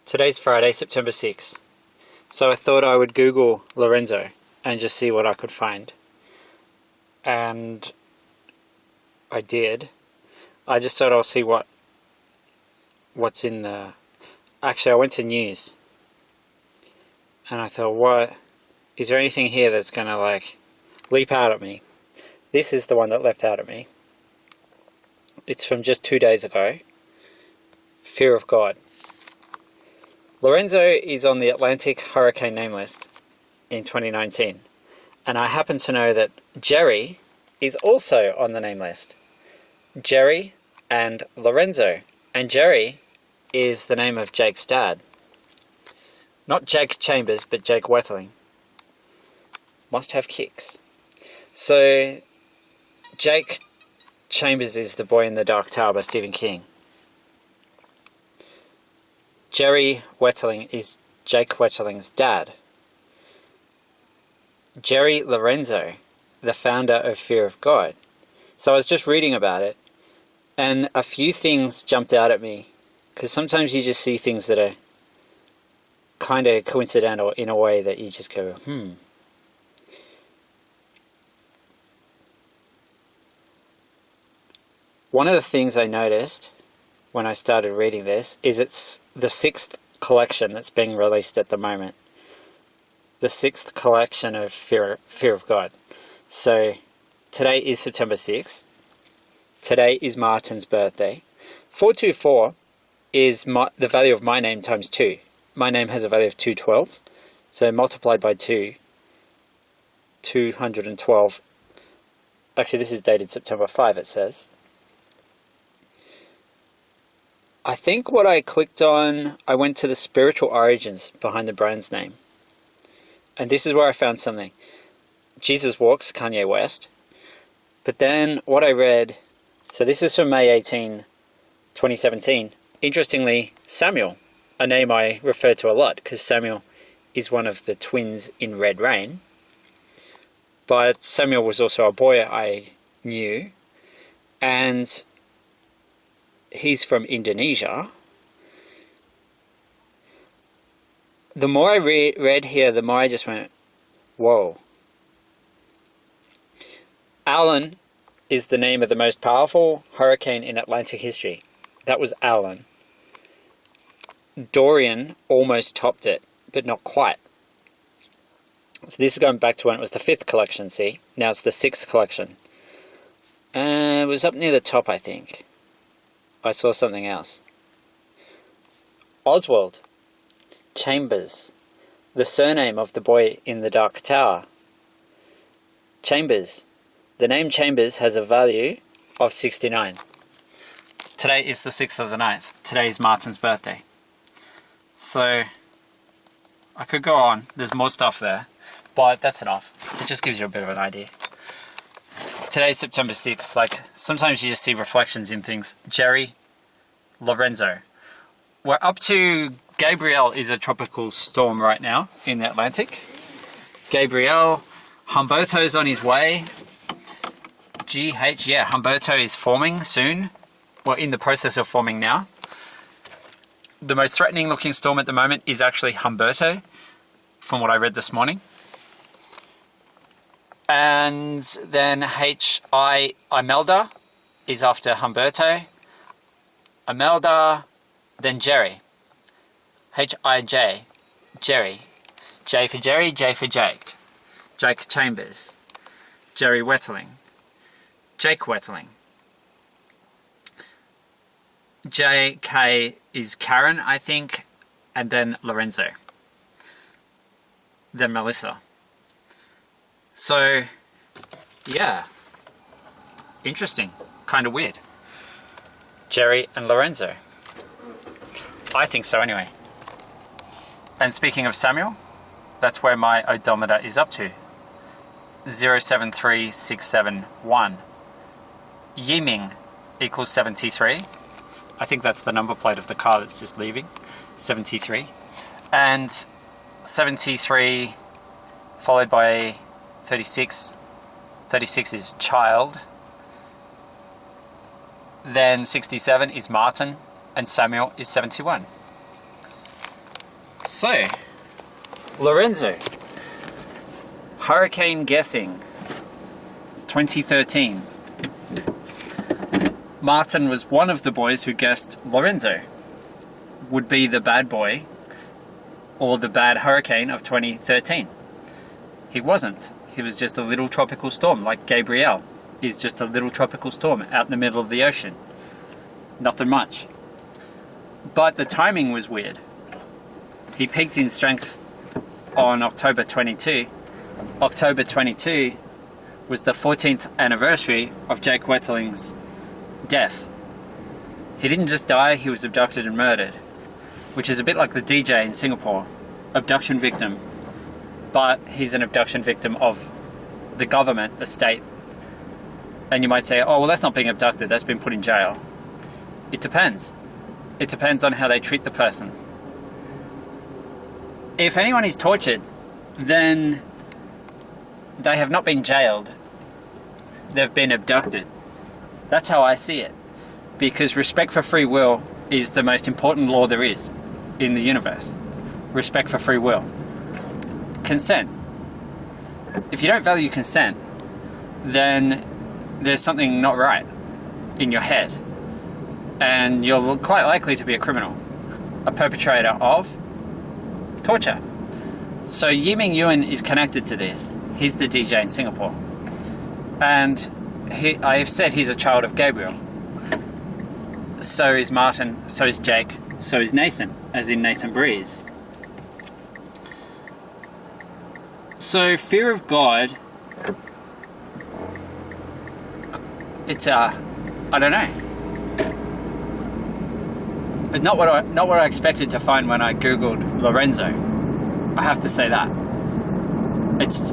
Today's Friday, September 6th. So I thought I would Google Lorenzo and just see what I could find. And I did. I just thought I'll see what's in the... Actually, I went to news. And I thought, what? Is there anything here that's going to like leap out at me? This is the one that leapt out at me. It's from just 2 days ago. Fear of God. Lorenzo is on the Atlantic hurricane name list in 2019. And I happen to know that Jerry is also on the name list. Jerry and Lorenzo. And Jerry is the name of Jake's dad. Not Jake Chambers, but Jake Wetterling. Must have kicks. So, Jake Chambers is The Boy in the Dark Tower by Stephen King. Jerry Wetterling is Jake Wetterling's dad. Jerry Lorenzo, the founder of Fear of God. So I was just reading about it, and a few things jumped out at me, because sometimes you just see things that are kind of coincidental in a way that you just go, One of the things I noticed when I started reading this is it's the 6th collection that's being released at the moment. The 6th collection of Fear of God. So today is September 6th. Today is Martan's birthday. 424 is the value of my name times 2. My name has a value of 212. So multiplied by 2, 212. Actually, this is dated September 5, it says. I think what I clicked on, I went to the spiritual origins behind the brand's name. And this is where I found something. Jesus Walks, Kanye West. But then what I read, so this is from May 18, 2017. Interestingly, Samuel, a name I refer to a lot, because Samuel is one of the twins in Red Rain. But Samuel was also a boy I knew. And he's from Indonesia. The more I read here, the more I just went, whoa. Allen is the name of the most powerful hurricane in Atlantic history. That was Allen. Dorian almost topped it, but not quite. So this is going back to when it was the 5th collection, see? Now it's the 6th collection. It was up near the top, I think. I saw something else. Oswald Chambers, the surname of the boy in the Dark Tower. Chambers. The name Chambers has a value of 69. Today is the 6th of the 9th. Today is Martan's birthday. So, I could go on. There's more stuff there. But that's enough. It just gives you a bit of an idea. Today's September 6th. Like, sometimes you just see reflections in things. Jerry Lorenzo. We're up to... Gabrielle is a tropical storm right now in the Atlantic. Gabrielle. Humberto's on his way. GH, yeah, Humberto is forming soon. Well, in the process of forming now. The most threatening looking storm at the moment is actually Humberto, from what I read this morning. And then Imelda is after Humberto. Imelda, then Jerry. H-I-J, Jerry. J for Jerry, J for Jake. Jake Chambers. Jerry Wetterling. Jake Wetterling. J-K is Karen, I think. And then Lorenzo. Then Melissa. So, yeah. Interesting. Kind of weird. Jerry and Lorenzo. I think so anyway. And speaking of Samuel, that's where my odometer is up to. 073671. Yiming equals 73. I think that's the number plate of the car that's just leaving. 73. And 73 followed by 36. 36 is child. Then 67 is Martan. And Samuel is 71. So, Lorenzo. Hurricane guessing. 2013. Martan was one of the boys who guessed Lorenzo would be the bad boy or the bad hurricane of 2013. He wasn't. He was just a little tropical storm, like Gabrielle is just a little tropical storm out in the middle of the ocean. Nothing much. But the timing was weird. He peaked in strength on October 22. October 22 was the 14th anniversary of Jake Wetterling's death. He didn't just die, he was abducted and murdered, which is a bit like the DJ in Singapore, abduction victim, but he's an abduction victim of the government, the state. And you might say, oh, well, that's not being abducted, that's been put in jail. It depends. It depends on how they treat the person. If anyone is tortured, then they have not been jailed, they've been abducted. That's how I see it. Because respect for free will is the most important law there is in the universe. Respect for free will. Consent. If you don't value consent, then there's something not right in your head. And you're quite likely to be a criminal, a perpetrator of torture. So Yiming Yuan is connected to this. He's the DJ in Singapore. And I have said he's a child of Gabriel. So is Martan, so is Jake, so is Nathan, as in Nathan Breeze. So fear of God, it's I don't know. It's not what I expected to find when I googled Lorenzo. I have to say that. It's,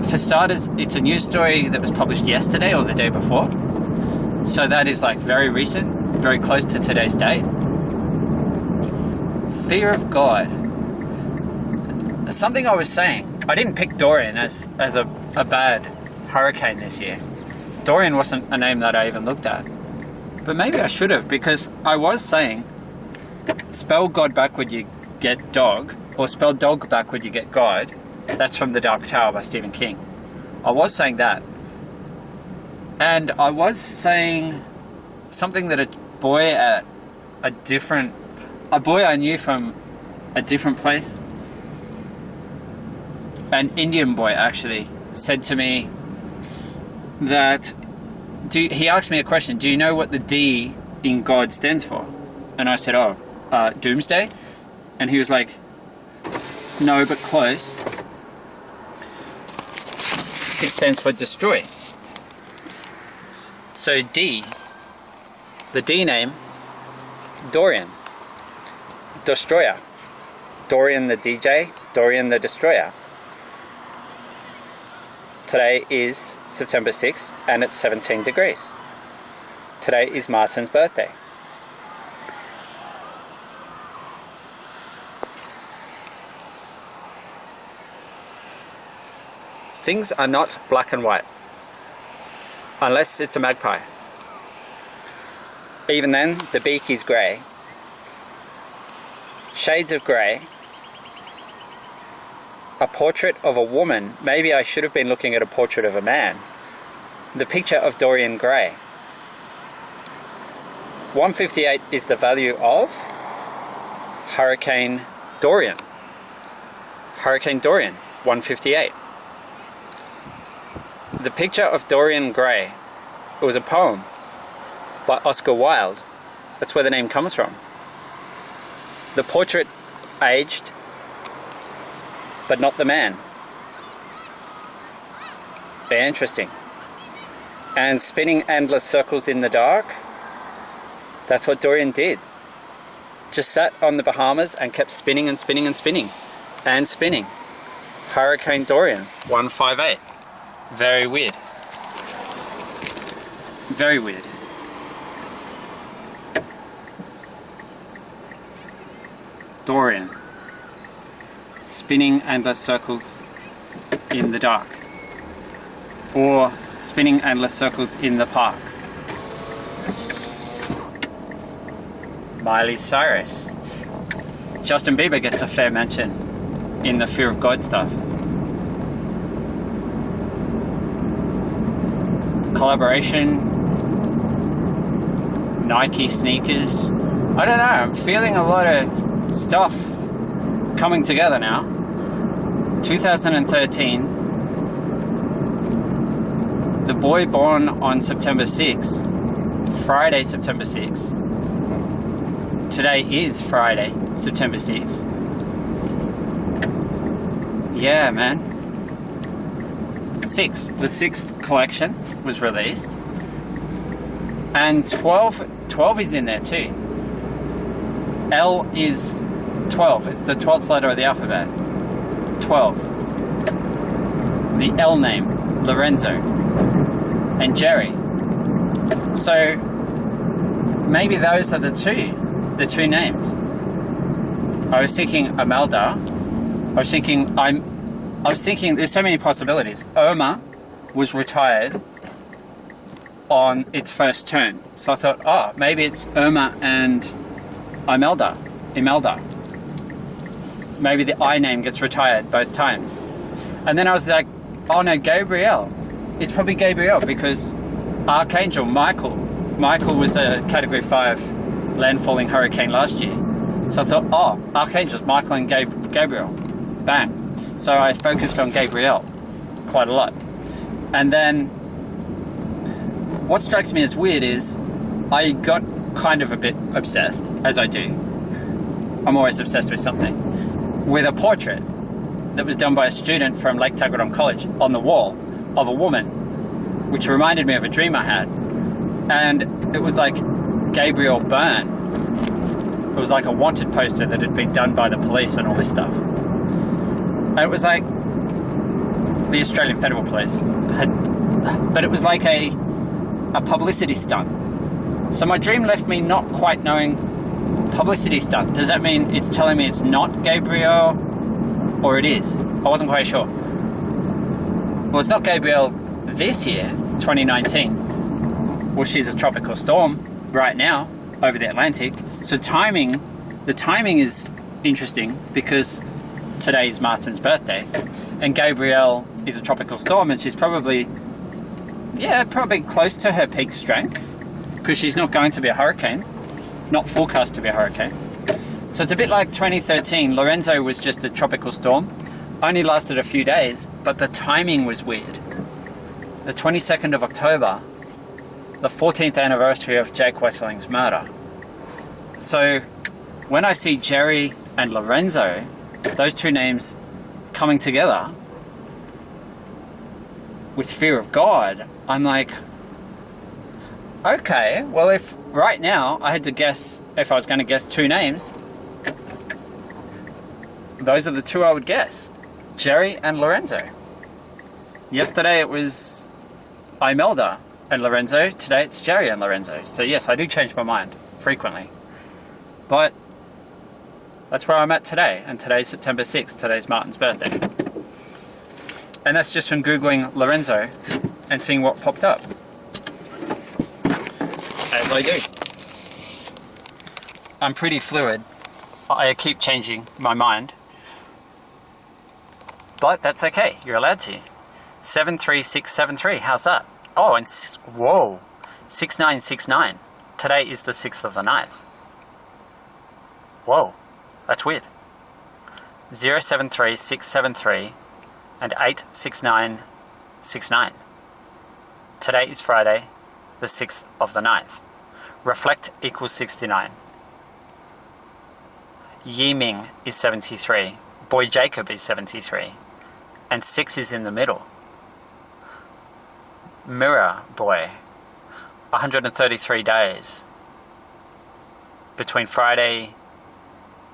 for starters, it's a news story that was published yesterday or the day before. So that is like very recent, very close to today's date. Fear of God. Something I was saying, I didn't pick Dorian as a bad hurricane this year. Dorian wasn't a name that I even looked at. But maybe I should have, because I was saying, spell God backward you get dog, or spell dog backward you get God. That's from The Dark Tower by Stephen King. I was saying that. And I was saying something that a boy I knew from a different place, an Indian boy actually, said to me that, he asked me a question, do you know what the D in God stands for? And I said, Doomsday? And he was like, no, but close. It stands for destroy. So D, the D name, Dorian, destroyer. Dorian the DJ, Dorian the destroyer. Today is September 6th and it's 17 degrees. Today is Martin's birthday. Things are not black and white. Unless it's a magpie. Even then, the beak is grey. Shades of grey. A portrait of a woman. Maybe I should have been looking at a portrait of a man. The picture of Dorian Gray. 158 is the value of Hurricane Dorian. Hurricane Dorian, 158. The picture of Dorian Gray, it was a poem by Oscar Wilde. That's where the name comes from. The portrait aged, but not the man. Very interesting. And spinning endless circles in the dark, that's what Dorian did. Just sat on the Bahamas and kept spinning and spinning and spinning and spinning. Hurricane Dorian, 158. Very weird. Very weird. Dorian. Spinning endless circles in the dark. Or spinning endless circles in the park. Miley Cyrus. Justin Bieber gets a fair mention in the fear of God stuff. Collaboration, Nike sneakers. I don't know, I'm feeling a lot of stuff coming together now. 2013, the boy born on September 6th, Friday, September 6th. Today is Friday, September 6th. Yeah, man. The sixth collection was released. And 12 is in there too. L is 12. It's the 12th letter of the alphabet. 12. The L name, Lorenzo. And Jerry. So maybe those are the two names. I was thinking Imelda. I was thinking there's so many possibilities. Irma was retired on its first turn. So I thought, oh, maybe it's Irma and Imelda. Maybe the I name gets retired both times. And then I was like, oh no, Gabriel. It's probably Gabriel because Archangel Michael was a Category 5 landfalling hurricane last year. So I thought, oh, Archangels, Michael and Gabriel. Bang. So I focused on Gabriel quite a lot. And then what strikes me as weird is I got kind of a bit obsessed, as I do. I'm always obsessed with something. With a portrait that was done by a student from Lake Tagwadom College on the wall of a woman, which reminded me of a dream I had. And it was like Gabriel Byrne. It was like a wanted poster that had been done by the police and all this stuff. And it was like the Australian Federal Police but it was like a publicity stunt. So my dream left me not quite knowing publicity stunt. Does that mean it's telling me it's not Gabriel or it is? I wasn't quite sure. Well, it's not Gabriel this year, 2019. Well, she's a tropical storm right now over the Atlantic. So the timing is interesting because today is Martan's birthday and Gabrielle is a tropical storm and she's probably close to her peak strength because she's not going to be a hurricane, not forecast to be a hurricane. So it's a bit like 2013. Lorenzo was just a tropical storm, only lasted a few days, but the timing was weird. The 22nd of October, the 14th anniversary of Jake Wetterling's murder. So when I see Jerry and Lorenzo, those two names coming together with fear of God, I'm like, okay, well, if right now I had to guess, if I was going to guess two names, those are the two I would guess. Jerry and Lorenzo. Yesterday it was Imelda and Lorenzo. Today it's Jerry and Lorenzo. So yes, I do change my mind frequently. But that's where I'm at today. And today's September 6th. Today's Martin's birthday. And that's just from Googling Lorenzo and seeing what popped up. As I do. I'm pretty fluid. I keep changing my mind. But that's okay. You're allowed to. 73673. How's that? Oh, and whoa. 6969. Today is the 6th of the 9th. Whoa. That's weird. 073673 and 86969. Today is Friday, the 6th of the 9th. Reflect equals 69. Yiming is 73. Boy Jacob is 73. And 6 is in the middle. Mirror Boy, 133 days. Between Friday,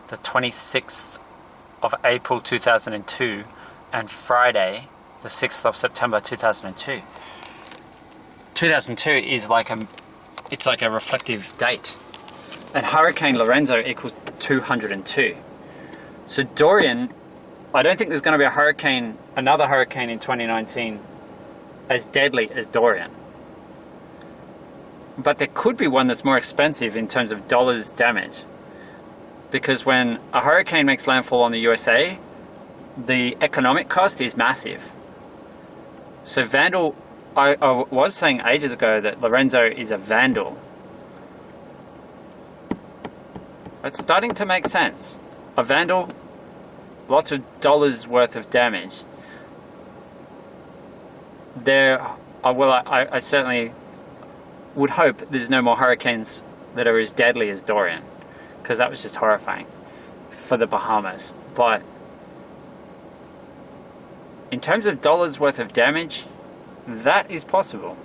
the 26th of April 2002 and Friday, the 6th of September 2002. 2002 is like a reflective date. And Hurricane Lorenzo equals 202. So Dorian, I don't think there's going to be another hurricane in 2019 as deadly as Dorian. But there could be one that's more expensive in terms of dollars damage. because when a hurricane makes landfall on the USA, the economic cost is massive. So vandal, I was saying ages ago that Lorenzo is a vandal. It's starting to make sense. A vandal, lots of dollars worth of damage. I certainly would hope there's no more hurricanes that are as deadly as Dorian, because that was just horrifying for the Bahamas. But in terms of dollars worth of damage, that is possible.